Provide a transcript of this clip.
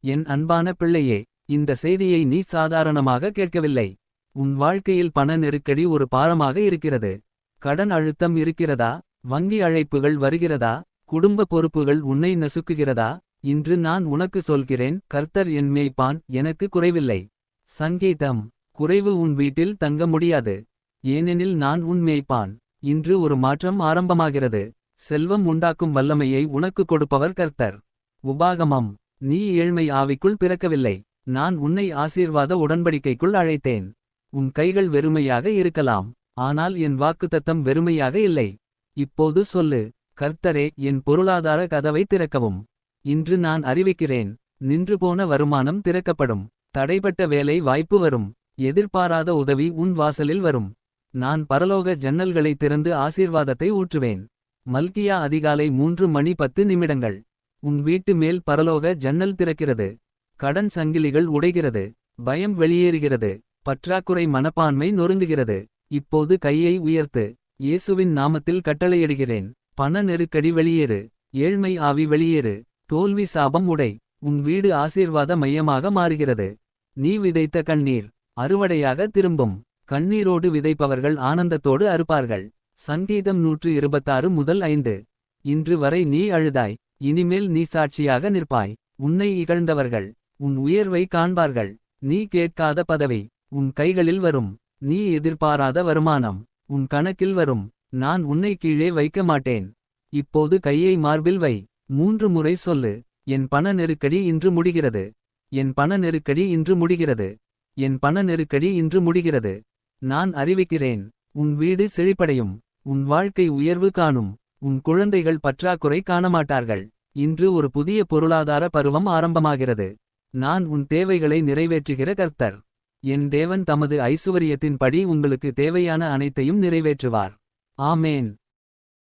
என் அன்பான பிள்ளையே, இந்த செய்தியை நீ சாதாரணமாக கேட்கவில்லை. உன் வாழ்க்கையில் பண நெருக்கடி ஒரு பாரமாக இருக்கிறது. கடன் அழுத்தம் இருக்கிறதா? வங்கி அழைப்புகள் வருகிறதா? குடும்ப பொறுப்புகள் உன்னை நசுக்குகிறதா? இன்று நான் உனக்கு சொல்கிறேன், கர்த்தர் என் மேய்ப்பான், எனக்கு குறைவில்லை. சங்கீதம். குறைவு உன் வீட்டில் தங்க முடியாது. ஏனெனில் நான் உன் மேய்ப்பான். இன்று ஒரு மாற்றம் ஆரம்பமாகிறது. செல்வம் உண்டாக்கும் வல்லமையை உனக்கு கொடுப்பவர் கர்த்தர். உபாகமம். நீ ஏழ்மை ஆவிக்குள் பிறக்கவில்லை. நான் உன்னை ஆசீர்வாத உடன்படிக்கைக்குள் அழைத்தேன். உன் கைகள் வெறுமையாக இருக்கலாம். ஆனால் என் வாக்குத்தத்தம் வெறுமையாக இல்லை. இப்போது சொல்லு, கர்த்தரே, என் பொருளாதார கதவை திறக்கவும். இன்று நான் அறிவிக்கிறேன், நின்றுபோன வருமானம் திறக்கப்படும். தடைப்பட்ட வேலை வாய்ப்பு வரும். எதிர்பாராத உதவி உன் வாசலில் வரும். நான் பரலோக ஜன்னல்களை திறந்து ஆசீர்வாதத்தை ஊற்றுவேன். மல்கியா அதிகாலை 3:10. உன் வீட்டு மேல் பரலோக ஜன்னல் திறக்கிறது. கடன் சங்கிலிகள் உடைகிறது. பயம் வெளியேறுகிறது. பற்றாக்குறை மனப்பான்மை நொறுங்குகிறது. இப்போது கையை உயர்த்து. இயேசுவின் நாமத்தில் கட்டளையிடுகிறேன். பண நெருக்கடி வெளியேறு. ஏழ்மை ஆவி வெளியேறு. தோல்வி சாபம் உடை. உன் வீடு ஆசீர்வாத மையமாக மாறுகிறது. நீ விதைத்த கண்ணீர் அறுவடையாக திரும்பும். கண்ணீரோடு விதைப்பவர்கள் ஆனந்தத்தோடு அறுப்பார்கள். சங்கீதம் 126:5. இன்று வரை நீ அழுதாய். இனிமேல் நீ சாட்சியாக நிற்பாய். உன்னை இகழ்ந்தவர்கள் உன் உயர்வை காண்பார்கள். நீ கேட்காத பதவி உன் கைகளில் வரும். நீ எதிர்பாராத வருமானம் உன் கணக்கில் வரும். நான் உன்னை கீழே வைக்க மாட்டேன். இப்போது கையை மார்பில் வை. 3 முறை சொல்லு, என் பண நெருக்கடி இன்று முடிகிறது. என் பண நெருக்கடி இன்று முடிகிறது. என் பண நெருக்கடி இன்று முடிகிறது. நான் அறிவிக்கிறேன், உன் வீடு செழிப்படையும். உன் வாழ்க்கை உயர்வு காணும். உன் குழந்தைகள் பற்றாக்குறை காணமாட்டார்கள். இன்று ஒரு புதிய பொருளாதார பருவம் ஆரம்பமாகிறது. நான் உன் தேவைகளை நிறைவேற்றுகிற கர்த்தர். என் தேவன் தமது ஐசுவரியத்தின்படி உங்களுக்கு தேவையான அனைத்தையும் நிறைவேற்றுவார். ஆமேன்.